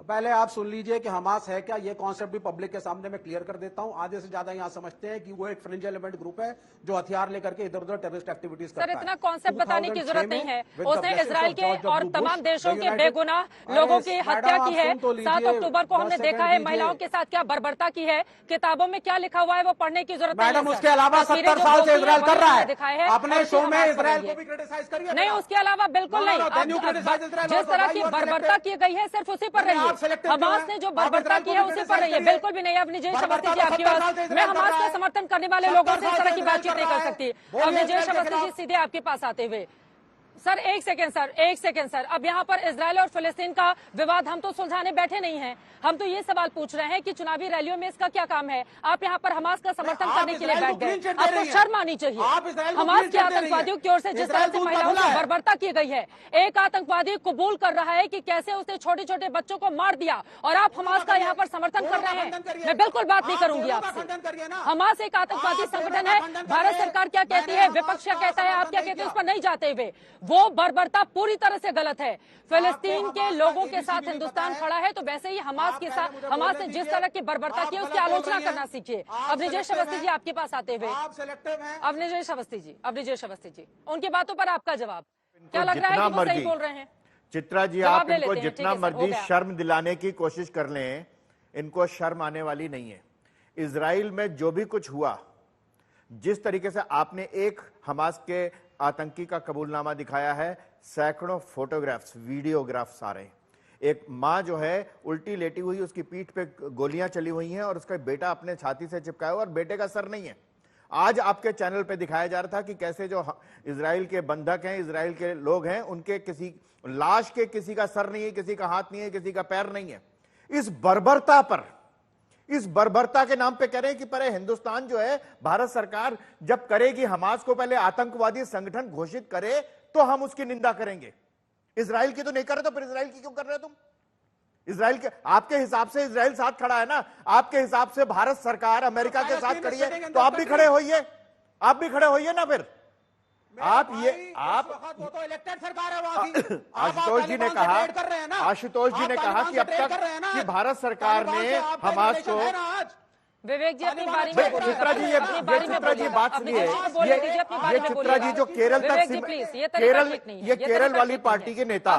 पहले आप सुन लीजिए कि हमास है क्या, ये कॉन्सेप्ट भी पब्लिक के सामने मैं क्लियर कर देता हूं। आधे से ज्यादा यहां समझते हैं कि वो एक फ्रिंज एलिमेंट ग्रुप है जो हथियार लेकर के इधर उधर टेररिस्ट एक्टिविटीज करता है। सर, इतना कॉन्सेप्ट बताने की जरूरत नहीं है। उसने इजराइल के और तमाम देशों के बेगुनाह लोगों की हत्या की है। 7 अक्टूबर को हमने देखा है महिलाओं के साथ क्या बर्बरता की है। किताबों में क्या लिखा हुआ है वो पढ़ने की जरूरत नहीं है। मैडम, उसके अलावा 70 साल से इजराइल कर रहा है, अपने शो में इजराइल को भी क्रिटिसाइज करिए। नहीं, उसके अलावा बिल्कुल नहीं। जिस तरह की बर्बरता की गई है सिर्फ उसी पर रहिए। हमास ने जो बर्बरता की है उसी पर रही है, बिल्कुल भी नहीं। अब निजेश अवस्थी जी आपकी बात, मैं हमास का समर्थन करने वाले लोगों से इस तरह की बातचीत नहीं कर सकती। अब निजेश अवस्थी जी सीधे आपके पास आते हुए, सर एक सेकेंड सर, अब यहाँ पर इजराइल और फिलिस्तीन का विवाद हम तो सुलझाने बैठे नहीं हैं। हम तो ये सवाल पूछ रहे हैं कि चुनावी रैलियों में इसका क्या काम है? आप यहाँ पर हमास का समर्थन करने के लिए बैठ गए। आपको शर्म आनी चाहिए। हमास के आतंकवादियों की ओर से जिस तरह से महिलाओं की बर्बरता की गई है, एक आतंकवादी कबूल कर रहा है कि कैसे उसने छोटे छोटे बच्चों को मार दिया, और आप हमास का यहाँ पर समर्थन कर रहे हैं। मैं बिल्कुल बात नहीं करूंगी आपसे। हमास एक आतंकवादी संगठन है। भारत सरकार क्या कहती है, विपक्ष क्या कहता है, आप क्या कहते हैं, उस पर नहीं जाते हुए वो बर्बरता पूरी तरह से गलत है। फिलिस्तीन के लोगों के साथ हिंदुस्तान खड़ा है, तो वैसे ही हमास के साथ, हमास ने जिस तरह की बर्बरता की है उसकी आलोचना करना सीखिए। अब निजेश अवस्थी जी आपके पास आते हुए, अब निजेश अवस्थी जी उनकी बातों पर आपका जवाब क्या लग रहा है कि वो सही बोल रहे हैं? चित्रा जी, आप इनको जितना मर्जी शर्म दिलाने की कोशिश कर लें, इनको शर्म आने वाली नहीं है। इजराइल में जो भी कुछ हुआ, जिस तरीके से आपने एक हमास के आतंकी का कबूलनामा दिखाया है, सैकड़ों फोटोग्राफ्स, वीडियोग्राफ्स आ रहे हैं। एक मां जो है उल्टी लेटी हुई, उसकी पीठ पे गोलियां चली हुई हैं और उसका बेटा अपने छाती से चिपकाया हुआ और बेटे का सर नहीं है। आज आपके चैनल पे दिखाया जा रहा था कि कैसे जो इजराइल के बंधक हैं, इजराइल के लोग हैं, उनके किसी लाश के किसी का सर नहीं है, किसी का हाथ नहीं है, किसी का पैर नहीं है। इस बर्बरता के नाम पे कह रहे हैं कि परे हिंदुस्तान जो है, भारत सरकार जब करेगी हमास को पहले आतंकवादी संगठन घोषित करे तो हम उसकी निंदा करेंगे। इजराइल की तो नहीं कर रहे, तो फिर इजराइल की क्यों कर रहे हो तुम? इजराइल के, आपके हिसाब से इजराइल साथ खड़ा है ना, आपके हिसाब से भारत सरकार अमेरिका के साथ खड़ी है, तो आप भी खड़े होइए ना। फिर आप वो तो इलेक्टेड सरकार है वहां की। आशुतोष जी ने कहा कि अब तक कि भारत सरकार ने हमास को विवेक जी अपनी बारी में चित्रा जी ये बात सुनिए, ये चित्रा जी जो केरल वाली पार्टी के नेता,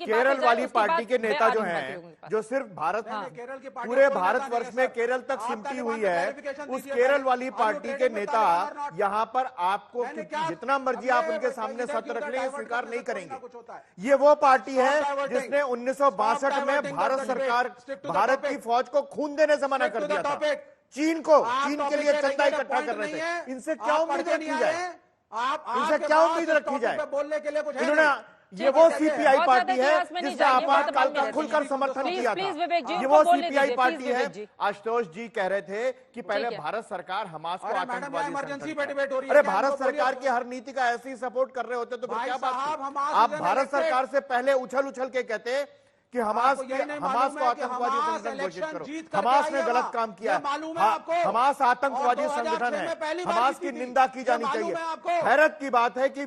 केरल वाली पार्टी के नेता जो हैं, जो सिर्फ भारत पूरे भारतवर्ष में केरल तक सिमटी हुई है, उस केरल वाली पार्टी के नेता यहाँ पर आपको जितना मर्जी आप उनके सामने सत्य रख लें, स्वीकार नहीं करेंगे। ये वो पार्टी है जिसने 1962 में भारत की फौज को खून देने से मना कर दिया था, चीन के लिए चंदा इकट्ठा कर रहे थे। इनसे क्या उम्मीद रखी जाए, इनसे क्या उम्मीद रखी जाए? इन्होंने ये वो सीपीआई पार्टी है जिसने आपातकाल का खुलकर समर्थन किया था। ये वो सीपीआई पार्टी है। आशुतोष जी कह रहे थे कि पहले भारत सरकार हमास को आतंकवादी, अरे भारत सरकार की हर नीति का ऐसे ही सपोर्ट कर रहे होते तो फिर क्या बात थी? आप भारत सरकार से पहले उछल के कहते कि हमास को आतंकवादी संगठन घोषित करो। हमास ने गलत काम किया है, हमास आतंकवादी संगठन है, हमास की निंदा की जानी चाहिए। हैरत की बात है कि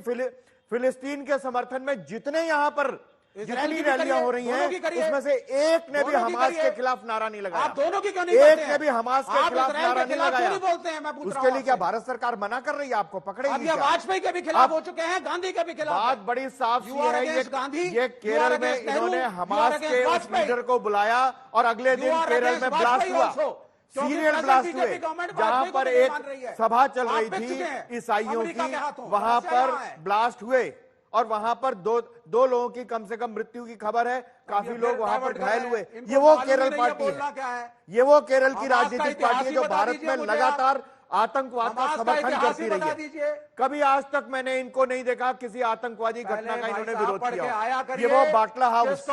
फिलिस्तीन के समर्थन में जितने यहाँ पर जितनी रैलियां हो रही हैं, उसमें से एक ने भी हमास के खिलाफ नारा नहीं लगाया। एक ने भी हमास के खिलाफ नारा नहीं लगाया। उसके लिए क्या भारत सरकार मना कर रही है? आपको पकड़ेगी? वाजपेयी के भी खिलाफ हो चुके हैं, गांधी के भी खिलाफ। बात बड़ी साफ सी है, ये केरल में इन्होंने हमास के उस लीडर को बुलाया और अगले दिन केरल में ब्लास्ट हुआ, सीरियल ब्लास्ट हुए, जहां पर एक सभा चल रही थी ईसाइयों की, वहां पर ब्लास्ट हुए और वहां पर दो लोगों की कम से कम मृत्यु की खबर है, काफी लोग वहां पर घायल हुए। ये वो केरल पार्टी है, ये वो केरल की राजनीतिक पार्टी है जो भारत में लगातार आतंकवाद का समर्थन करती रही है। कभी आज तक मैंने इनको नहीं देखा किसी आतंकवादी घटना का इन्होंने विरोध किया। ये वो बाटला हाउस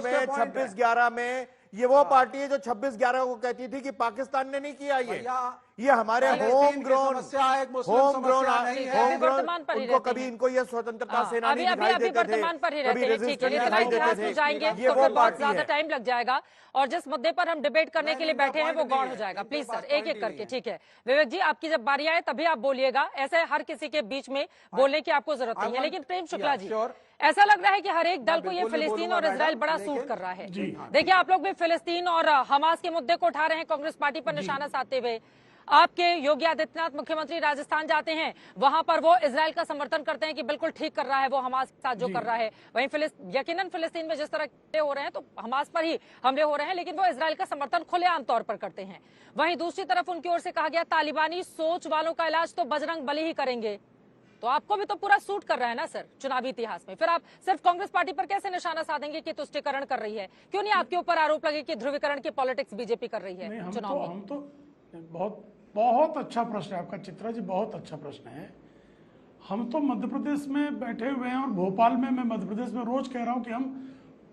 में 26/11 में, ये वो पार्टी है जो 26/11 को कहती थी कि पाकिस्तान ने नहीं किया। ये हमारे होम ग्रोन उनको कभी इनको ये स्वतंत्रता सेनानी दिखाई देते थे, कभी रेजिस्टेंस दिखाई देते थे। ये वो पार्टी है। टाइम लग जाएगा और जिस मुद्दे पर हम डिबेट करने के लिए बैठे हैं वो गौण हो जाएगा। प्लीज सर, एक एक करके। ठीक है विवेक जी, आपकी जब बारी आए तभी आप बोलिएगा, ऐसे हर किसी के बीच में बोलने की आपको जरूरत नहीं है। लेकिन प्रेम शुक्ला जी, ऐसा लग रहा है कि हर एक दल को ये फिलिस्तीन और इजराइल बड़ा सूट कर रहा है। देखिए आप लोग भी फिलिस्तीन और हमास के मुद्दे को उठा रहे हैं, कांग्रेस पार्टी पर निशाना साधते हुए। आपके योगी आदित्यनाथ मुख्यमंत्री राजस्थान जाते हैं, वहां पर वो इजराइल का समर्थन करते हैं कि बिल्कुल ठीक कर रहा है वो हमास के साथ जो कर रहा है। वहीं यकीनन फिलिस्तीन में जिस तरह के हो रहे हैं तो हमास पर ही हमले हो रहे हैं, लेकिन वो इजराइल का समर्थन खुलेआम तौर पर करते हैं। वहीं दूसरी तरफ उनकी ओर से कहा गया तालिबानी सोच वालों का इलाज तो बजरंग बली ही करेंगे। तो आपको भी तो पूरा सूट कर रहा है ना सर चुनावी इतिहास में। फिर आप सिर्फ कांग्रेस पार्टी पर कैसे निशाना साधेंगे कि तुष्टीकरण कर रही है? क्यों नहीं आपके ऊपर आरोप लगे कि ध्रुवीकरण की पॉलिटिक्स बीजेपी कर रही है चुनाव में? हम तो बहुत अच्छा प्रश्न है आपका चित्रा जी, बहुत अच्छा प्रश्न है। हम तो मध्य प्रदेश में बैठे हुए हैं और भोपाल में, मैं मध्य प्रदेश में रोज कह रहा हूं कि हम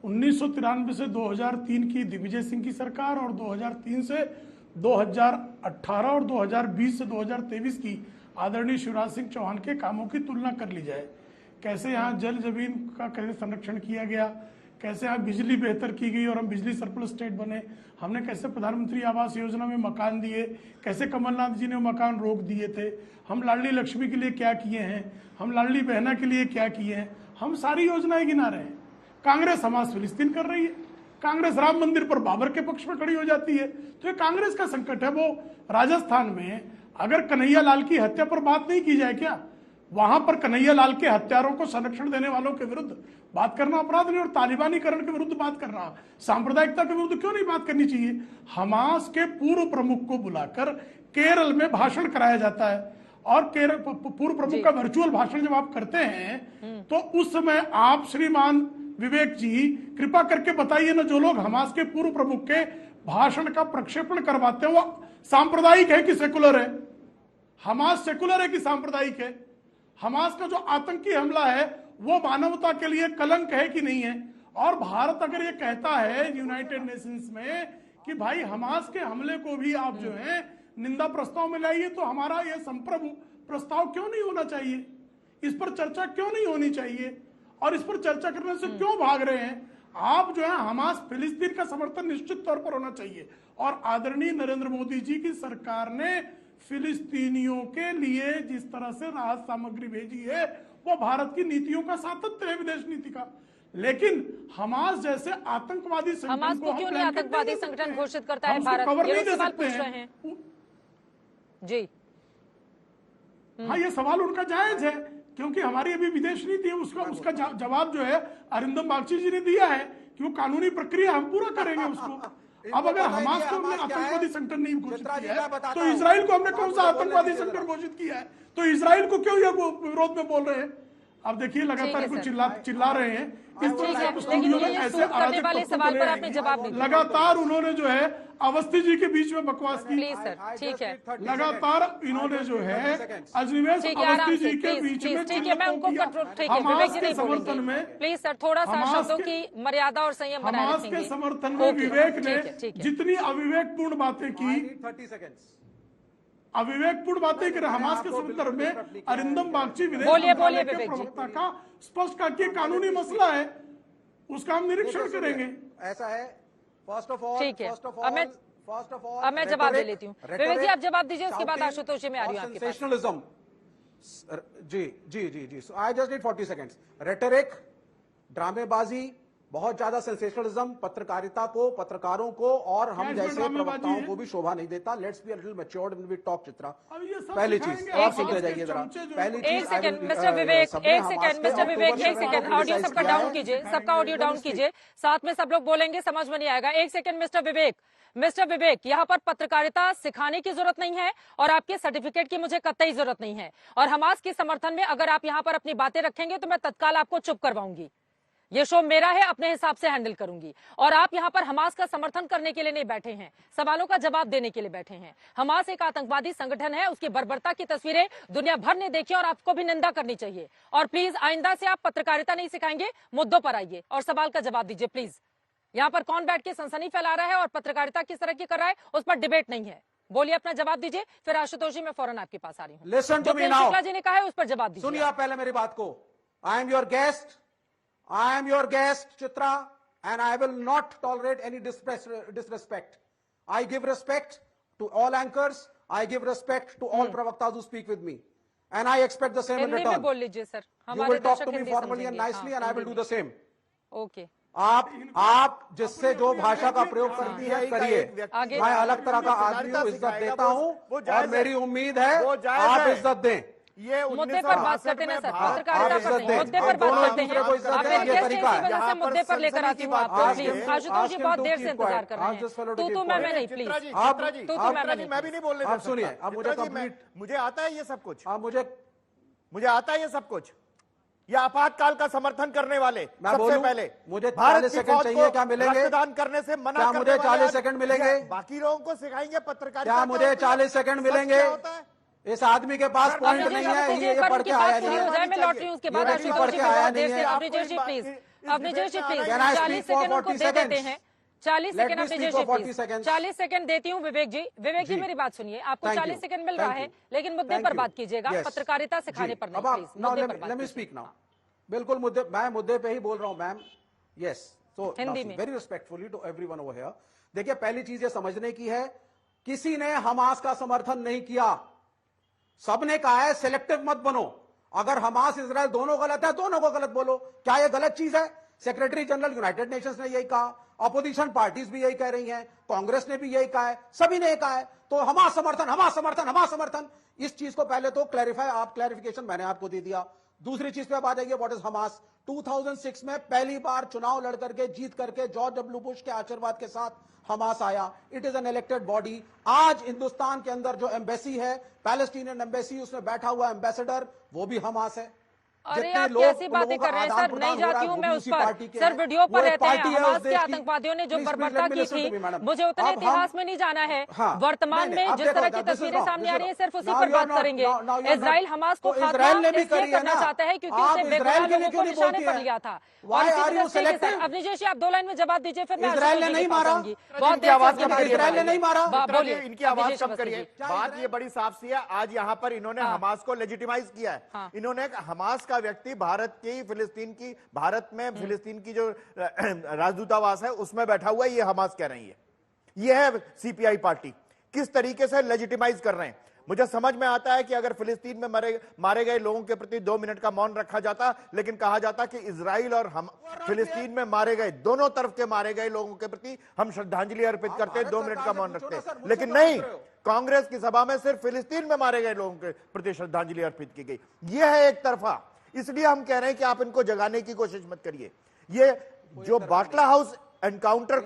1993 से 2003 की दिग्विजय सिंह की सरकार और 2003 से 2018 और 2020 से 2023 की आदरणीय शिवराज सिंह चौहान के कामों की तुलना कर ली जाए, कैसे यहाँ जल जमीन का कैसे संरक्षण किया गया, कैसे यहाँ बिजली बेहतर की गई और हम बिजली सरप्लस स्टेट बने, हमने कैसे प्रधानमंत्री आवास योजना में मकान दिए, कैसे कमलनाथ जी ने मकान रोक दिए थे, हम लाडली लक्ष्मी के लिए क्या किए हैं, हम लाडली बहना के लिए क्या किए हैं, हम सारी योजनाएं गिना रहे हैं। कांग्रेस हमास फिलिस्तीन कर रही है, कांग्रेस राम मंदिर पर बाबर के पक्ष में खड़ी हो जाती है। तो ये कांग्रेस का संकट है। वो राजस्थान में अगर कन्हैया लाल की हत्या पर बात नहीं की जाए क्या? वहां पर कन्हैया लाल के हत्यारों को संरक्षण देने वालों के विरुद्ध बात करना अपराध नहीं, और तालिबानीकरण के विरुद्ध बात करना, सांप्रदायिकता के विरुद्ध क्यों नहीं बात करनी चाहिए? हमास के पूर्व प्रमुख को बुलाकर केरल में भाषण कराया जाता है और केरल पूर्व प्रमुख का वर्चुअल भाषण जब आप करते हैं तो उस समय आप श्रीमान विवेक जी कृपा करके बताइए ना, जो लोग हमास के पूर्व प्रमुख के भाषण का प्रक्षेपण करवाते हैं वो सांप्रदायिक है कि सेकुलर है? हमास सेकुलर है कि सांप्रदायिक है? हमास का जो आतंकी हमला है वो मानवता के लिए कलंक है कि नहीं है? और भारत अगर ये कहता है यूनाइटेड नेशंस में कि भाई हमास के हमले को भी आप जो है निंदा प्रस्ताव में लाइए, तो हमारा ये संप्रभु प्रस्ताव क्यों नहीं होना चाहिए? इस पर चर्चा क्यों नहीं होनी चाहिए? और इस पर चर्चा करने से क्यों भाग रहे हैं आप? जो है हमास फिलिस्तीन का समर्थन निश्चित तौर पर होना चाहिए। और आदरणीय नरेंद्र मोदी जी की सरकार ने फिलिस्तीनियों के लिए जिस तरह से राहत सामग्री भेजी है वो भारत की नीतियों का सातत्य है, विदेश नीति का। लेकिन हमास जैसे आतंकवादी संगठन हमास को क्यों नहीं आतंकवादी संगठन घोषित करता है भारत? ये लोग सवाल पूछ रहे हैं जी। हाँ, ये सवाल उनका जायज है, क्योंकि हमारी अभी विदेश नीति है, उसका जवाब जो है अरिंदम बागची जी ने दिया है कि वो कानूनी प्रक्रिया हम पूरा करेंगे उसको। अब अगर हमास को हमने आतंकवादी संगठन नहीं घोषित किया है, तो इजराइल को हमने कौन सा आतंकवादी संगठन घोषित किया है? तो इजराइल को क्यों ये विरोध में बोल रहे हैं? अब देखिए लगातार कुछ चिल्ला रहे हैं इस तरह से। आप स्टूडियो में ऐसे अराजक तत्वों को ले रहे हैं। लगातार उन्होंने जो है अवस्थी जी के बीच में बकवास की। प्लीज सर, ठीक है। लगातार इन्होंने जो है अजनिवेश अवस्थी जी के बीच में, ठीक है, मैं उनको हमास के समर्थन में, प्लीज सर थोड़ा सा शब्दों की मर्यादा और संयम बनाए हमास के समर्थन में विवेक ने जितनी अविवेकपूर्ण बातें की, 30 अविवेकपूर्ण बातें कर हमास के संदर्भ में अरिंदम बागची विदेश मंत्रालय के प्रवक्ता का स्पष्ट कहा कि कानूनी मसला है, उसका हम निरीक्षण करेंगे। ऐसा है। फर्स्ट ऑफ ऑल, ठीक है, अब मैं जवाब दे लेती हूँ। विवेक जी आप जवाब दीजिए, उसके बाद आशुतोष जी मैं आ रही हूँ आपके पास। सेंसेशनलिज्म, जी, I just need 40 seconds. Rhetoric, ड्रामेबाजी, बहुत ज्यादा सेंसेशनलिज्म पत्रकारिता को, पत्रकारों को और हम जैसे प्रवक्ताओं को भी शोभा नहीं देता। Let's be a little matured when we talk. Chitra, पहली चीज आप सुनते जाइए जरा। पहली चीज, एक सेकंड मिस्टर विवेक, एक सेकंड ऑडियो सबका डाउन कीजिए, सबका ऑडियो डाउन कीजिए, साथ में सब लोग बोलेंगे, समझ में नहीं आएगा। एक सेकंड मिस्टर विवेक, यहाँ पर पत्रकारिता सिखाने की जरूरत नहीं है और आपके सर्टिफिकेट की मुझे कतई जरूरत नहीं है। और हमास के समर्थन में अगर आप यहाँ पर अपनी बातें रखेंगे तो मैं तत्काल आपको चुप करवाऊंगी। ये शो मेरा है, अपने हिसाब से हैंडल करूंगी। और आप यहाँ पर हमास का समर्थन करने के लिए नहीं बैठे हैं, सवालों का जवाब देने के लिए बैठे हैं। हमास एक आतंकवादी संगठन है, उसकी बर्बरता की तस्वीरें दुनिया भर ने देखी और आपको भी निंदा करनी चाहिए। और प्लीज आइंदा से आप पत्रकारिता नहीं सिखाएंगे, मुद्दों पर आइए और सवाल का जवाब दीजिए प्लीज। यहाँ पर कौन बैठ के सनसनी फैला रहा है और पत्रकारिता किस तरह की कर रहा है, उस पर डिबेट नहीं है। बोलिए, अपना जवाब दीजिए, फिर आशुतोष जी मैं फौरन आपके पास आ रही हूँ। Listen to me now. Shukla ji ने कहा है उस पर जवाब दीजिए। सुनिए आप पहले मेरी बात को। I am your guest, Chitra, and I will not tolerate any disrespect. I give respect to all anchors. I give respect to all pravaktas who speak with me, and I expect the same in return. बोल लीजिए sir, you will talk to me formally and nicely, and I will do the same. Okay. आप जिससे जो भाषा का प्रयोग करती है करिए। मैं अलग तरह का आदमी हूँ, इज्जत देता हूँ और मेरी उम्मीद है आप इज्जत दें। ये मुद्दे पर बात करते हैं सर, पत्रकारिता पर नहीं, मुद्दे पर बात करते हैं। आप मेरे गेस्ट हैं, इसी वजह से मुद्दे पर लेकर आती हूँ आपको। प्लीज आशुतोष जी बहुत देर से इंतजार कर रहे हैं। तू मैं नहीं, प्लीज मैं भी नहीं बोल रहा। आप सुनिए, अब मुझे आता है ये सब कुछ, मुझे आता है ये सब कुछ। ये आपातकाल का समर्थन करने वाले सबसे पहले मुझे 40 सेकंड चाहिए, क्या मिलेंगे? रक्तदान करने से मना क्या मुझे 40 सेकंड मिलेंगे? बाकी लोगों को सिखाएंगे पत्रकारिता। क्या मुझे 40 सेकंड मिलेंगे? इस आदमी के पास पॉइंट नहीं है, ये पढ़ के आया नहीं है। मैं लौट रही हूँ उसके बाद आशुतोष जी बहुत देर से। अभिजीत जी प्लीज, 40 सेकंड उनको दे देते हैं। 40 second Abhijeet ji please, 40 second देती हूँ विवेक जी मेरी बात सुनिए। आपको 40 सेकंड मिल रहा है, लेकिन मुद्दे पर बात कीजिएगा, पत्रकारिता सिखाने पर नहीं। प्लीज मुद्दे पर बात कीजिए। बिल्कुल मुद्दे, मैं मुद्दे पे ही बोल रहा हूँ ma'am. Yes, so very respectfully to everyone over here. देखिए, पहली चीज ये समझने की है, किसी ने हमास का समर्थन नहीं किया। सबने कहा है सिलेक्टिव मत बनो। अगर हमास इजराइल दोनों गलत है, दोनों को गलत बोलो। क्या यह गलत चीज है? सेक्रेटरी जनरल यूनाइटेड नेशंस ने यही कहा, अपोजिशन पार्टीज भी यही कह रही हैं, कांग्रेस ने भी यही कहा है, सभी ने कहा है। तो हमास समर्थन, इस चीज को पहले तो क्लैरिफिकेशन मैंने आपको दे दिया। दूसरी चीज पे बात आएगी, व्हाट इज हमास। 2006 में पहली बार चुनाव लड़ करके जीत करके जॉर्ज डब्ल्यू बुश के आशीर्वाद के साथ हमास आया। It is an elected body. आज हिंदुस्तान के अंदर जो एम्बेसी है, पैलेस्टीनियन एम्बेसी, उसमें बैठा हुआ एम्बेसडर वो भी हमास है। अरे आप कैसी बातें कर रहे हैं सर, नहीं जाती हूँ मैं उस पर। सर वीडियो पर रहते हैं, हमास के आतंकवादियों ने जो बर्बरता की थी, मुझे उतने इतिहास में नहीं जाना है। वर्तमान में जिस तरह की तस्वीरें सामने आ रही हैं, सिर्फ उसी पर बात करेंगे। इजराइल हमास को खात्मा इसलिए करना चाहता है क्योंकि उसने बेगुनाह लोगों को निशाने पर लिया था। अभिजीत जी आप 2 लाइन में जवाब दीजिए, फिर मैं इजराइल ने नहीं मारा। बहुत इजराइल ने नहीं मारा। बोलिए, इनकी आवाज कम करिए। बात ये बड़ी साफ सी है, आज यहाँ पर इन्होंने हमास को लेजिटिमाइज किया है। इन्होंने हमास का व्यक्ति भारत में फिलिस्तीन की जो राजदूतावास है उसमें बैठा हुआ है, ये हमास कह रही है। ये है सीपीआई पार्टी, किस तरीके से लेजिटिमाइज कर रहे हैं। मुझे समझ में आता है कि अगर फिलिस्तीन में मारे गए लोगों के प्रति 2 मिनट का मौन रखा जाता, लेकिन कहा जाता कि इजराइल और हम फिलिस्तीन में मारे गए, दोनों तरफ के मारे गए लोगों के प्रति हम श्रद्धांजलि अर्पित करते, 2 मिनट का मौन रखते। लेकिन नहीं, कांग्रेस की सभा में सिर्फ फिलिस्तीन में मारे गए लोगों के प्रति श्रद्धांजलि अर्पित की गई। यह है एक तरफा। इसलिए हम कह रहे हैं कि आप इनको जगाने की कोशिश मत करिए। ये जो बाटला हाउस एनकाउंटर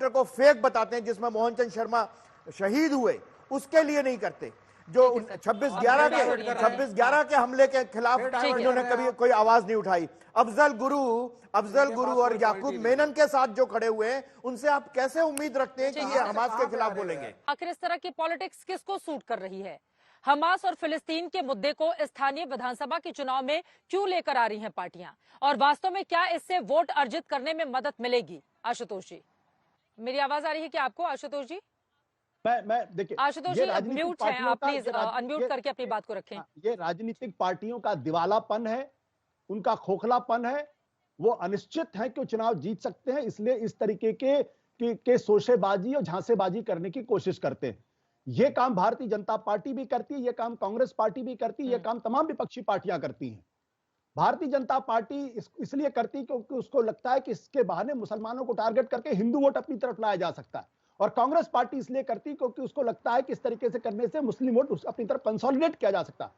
को फेक बताते हैं, जिसमें मोहनचंद शर्मा शहीद हुए, उसके लिए नहीं करते। जो 26/11 के हमले के खिलाफ इन्होंने कभी कोई आवाज नहीं उठाई। अफजल गुरु और याकूब मेनन के साथ जो खड़े हुए हैं, उनसे आप कैसे उम्मीद रखते हैं कि ये हमास के खिलाफ बोलेंगे? आखिर इस तरह की पॉलिटिक्स किसको सूट कर रही है? हमास और फिलिस्तीन के मुद्दे को स्थानीय विधानसभा के चुनाव में क्यों लेकर आ रही हैं पार्टियां, और वास्तव में क्या इससे वोट अर्जित करने में मदद मिलेगी? आशुतोष जी, मेरी आवाज आ रही है क्या आपको? आशुतोष जी, मैं देखिए, आशुतोष जी म्यूट हैं, आप प्लीज अनम्यूट करके अपनी बात को रखें। ये राजनीतिक पार्टियों का दिवालापन है, उनका खोखलापन है। वो अनिश्चित है कि वो चुनाव जीत सकते हैं, इसलिए इस तरीके के शोशेबाजी और झांसेबाजी करने की कोशिश करते हैं। ये काम भारतीय जनता पार्टी भी करती है, ये काम कांग्रेस पार्टी भी करती है, ये काम तमाम विपक्षी पार्टियां करती हैं। भारतीय जनता पार्टी इसलिए करती है क्योंकि उसको लगता है कि इसके बहाने मुसलमानों को टारगेट करके हिंदू वोट अपनी तरफ लाया जा सकता है, और कांग्रेस पार्टी इसलिए करती है क्योंकि उसको लगता है कि इस तरीके से करने से मुस्लिम वोट अपनी तरफ कंसोलिडेट किया जा सकता है।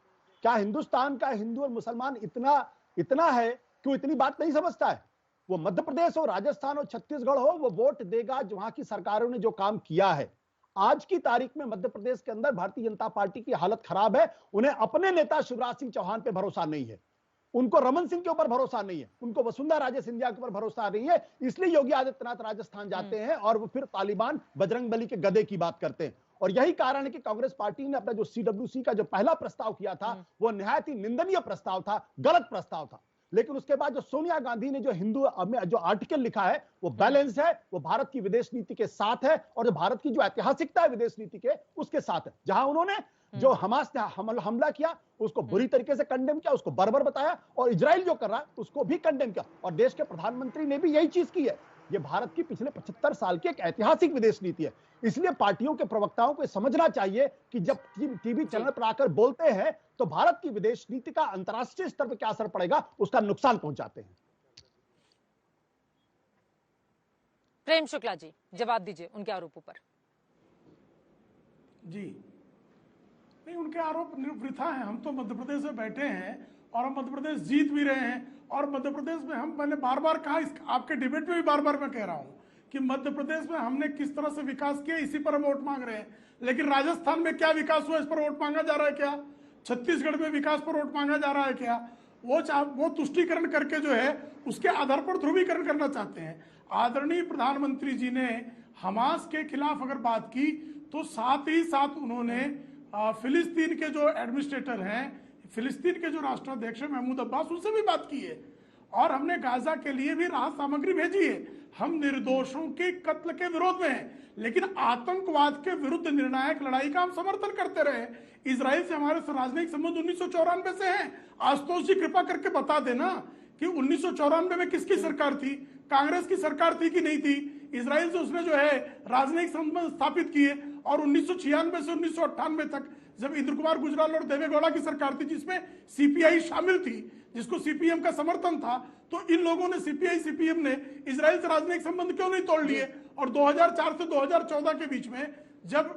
क्या हिंदुस्तान का हिंदू और मुसलमान इतना है कि वो इतनी बात नहीं समझता है? वो मध्य प्रदेश हो, राजस्थान हो, छत्तीसगढ़ हो, वो वोट देगा वहां की सरकारों ने जो काम किया है। आज की तारीख में मध्य प्रदेश के अंदर भारतीय जनता पार्टी की हालत खराब है। उन्हें अपने नेता शिवराज सिंह चौहान पे भरोसा नहीं है, उनको रमन सिंह के ऊपर भरोसा नहीं है, उनको वसुंधरा राजे सिंधिया के ऊपर भरोसा नहीं है। इसलिए योगी आदित्यनाथ राजस्थान जाते हैं और वो फिर तालिबान बजरंगबली के गधे की बात करते हैं। और यही कारण है कि कांग्रेस पार्टी ने अपना जो CWC का जो पहला प्रस्ताव किया था, वो निहायत ही निंदनीय प्रस्ताव था, गलत प्रस्ताव था। लेकिन उसके बाद जो सोनिया गांधी ने जो हिंदू में जो आर्टिकल लिखा है, वो बैलेंस है, वो भारत की विदेश नीति के साथ है, और जो भारत की जो ऐतिहासिकता है विदेश नीति के, उसके साथ है। जहां उन्होंने जो हमास ने हमला किया उसको बुरी तरीके से कंडेम किया, उसको बर्बर बताया, और इजराइल जो कर रहा है उसको भी कंडेम किया। और देश के प्रधानमंत्री ने भी यही चीज की है। ये भारत की पिछले 75 साल की एक ऐतिहासिक विदेश नीति है। इसलिए पार्टियों के प्रवक्ताओं को समझना चाहिए कि जब टीवी चैनल पर आकर बोलते हैं तो भारत की विदेश नीति का अंतर्राष्ट्रीय स्तर पर क्या असर पड़ेगा, उसका नुकसान पहुंचाते हैं। प्रेम शुक्ला जी, जवाब दीजिए उनके आरोपों पर। जी नहीं, उनके आरोप वृथा हैं। हम तो मध्य प्रदेश में बैठे हैं और हम मध्य प्रदेश जीत भी रहे हैं। और मध्य प्रदेश में मैंने बार बार कहा, आपके डिबेट में भी बार बार मैं कह रहा हूं कि मध्य प्रदेश में हमने किस तरह से विकास किया, इसी पर हम वोट मांग रहे हैं। लेकिन राजस्थान में क्या विकास हुआ, इस पर वोट मांगा जा रहा है क्या? छत्तीसगढ़ में विकास पर वोट मांगा जा रहा है क्या? वो तुष्टीकरण करके जो है उसके आधार पर ध्रुवीकरण करना चाहते हैं। आदरणीय प्रधानमंत्री जी ने हमास के खिलाफ अगर बात की, तो साथ ही साथ उन्होंने फिलिस्तीन के जो एडमिनिस्ट्रेटर हैं, फिलिस्तीन के जो राष्ट्राध्यक्ष महमूद अब्बास, उनसे भी बात की है। और हमने गाजा के लिए भी राहत सामग्री भेजी है। हम निर्दोषों के कत्ल के विरोध में हैं, लेकिन आतंकवाद के विरुद्ध निर्णायक लड़ाई का हम समर्थन करते रहे। इजराइल से हमारे राजनयिक संबंध 1994 से हैं। आशुतोष जी कृपा करके बता देना कि 1994 में किसकी सरकार थी? कांग्रेस की सरकार थी कि नहीं थी? इजराइल से उसने जो है राजनयिक संबंध स्थापित किए। और 1996 से 1998 तक जब इंद्र कुमार गुजराल और देवेगौड़ा की सरकार थी, जिसमें CPI शामिल थी, जिसको CPM का समर्थन था, तो इन लोगों ने CPI-CPM ने इजराइल से राजनयिक संबंध क्यों नहीं तोड़ लिए? और 2004 से 2014 के बीच में जब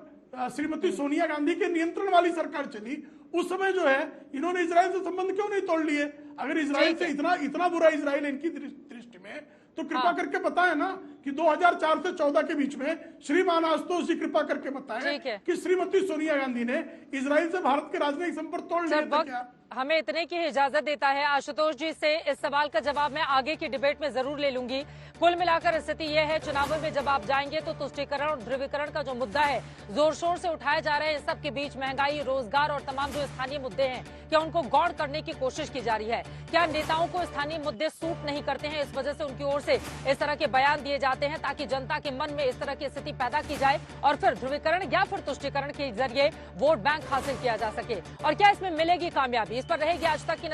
श्रीमती सोनिया गांधी के नियंत्रण वाली सरकार चली, उस समय जो है इन्होंने इजराइल से संबंध क्यों नहीं तोड़ लिए? अगर इजराइल से इतना बुरा इजराइल इनकी दृष्टि में, तो कृपा करके बताएं ना कि 2004 से 14 के बीच में श्रीमान आशुतोष जी कृपा करके बताएं कि श्रीमती सोनिया गांधी ने इजराइल से भारत के राजनयिक संपर्क तोड़ लिए थे क्या? हमें इतने की इजाजत देता है। आशुतोष जी से इस सवाल का जवाब मैं आगे की डिबेट में जरूर ले लूंगी। कुल मिलाकर स्थिति यह है, चुनावों में जब आप जाएंगे तो तुष्टीकरण और ध्रुवीकरण का जो मुद्दा है जोर शोर से उठाया जा रहा है। इस सब के बीच महंगाई, रोजगार और तमाम जो स्थानीय मुद्दे हैं, क्या उनको गौड़ करने की कोशिश की जा रही है? क्या नेताओं को स्थानीय मुद्दे सूट नहीं करते हैं, इस वजह से उनकी ओर से इस तरह के बयान दिए जाते हैं ताकि जनता के मन में इस तरह की स्थिति पैदा की जाए और फिर ध्रुवीकरण या फिर तुष्टीकरण के जरिए वोट बैंक हासिल किया जा सके? और क्या इसमें मिलेगी कामयाबी? इस पर रहेगी आज तक की नजर।